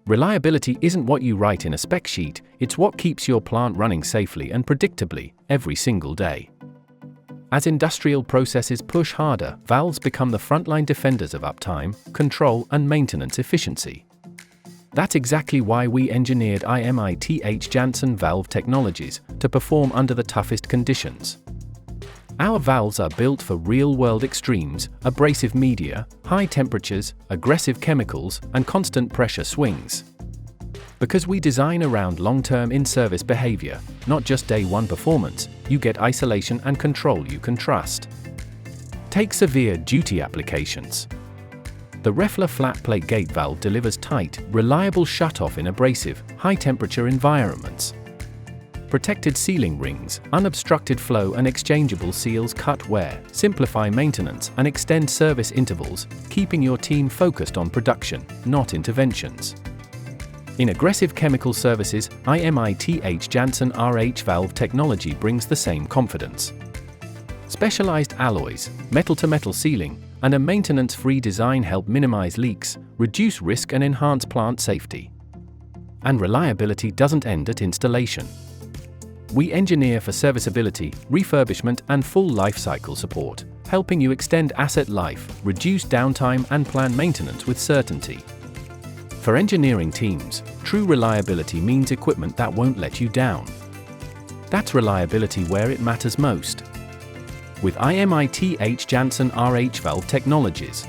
Reliability isn't what you write in a spec sheet, it's what keeps your plant running safely and predictably, every single day. As industrial processes push harder, valves become the frontline defenders of uptime, control, and maintenance efficiency. That's exactly why we engineered IMI Th Jansen valve technologies to perform under the toughest conditions. Our valves are built for real-world extremes, abrasive media, high temperatures, aggressive chemicals, and constant pressure swings. Because we design around long-term in-service behavior, not just day-one performance, you get isolation and control you can trust. Take severe duty applications. The Refler flat plate gate valve delivers tight, reliable shutoff in abrasive, high-temperature environments. Protected sealing rings, unobstructed flow and exchangeable seals cut wear, simplify maintenance and extend service intervals, keeping your team focused on production, not interventions. In aggressive chemical services, IMI Th Jansen RH valve technology brings the same confidence. Specialized alloys, metal-to-metal sealing, and a maintenance-free design help minimize leaks, reduce risk and enhance plant safety. And reliability doesn't end at installation. We engineer for serviceability, refurbishment, and full lifecycle support, helping you extend asset life, reduce downtime, and plan maintenance with certainty. For engineering teams, true reliability means equipment that won't let you down. That's reliability where it matters most. With IMI Th Jansen RH valve technologies,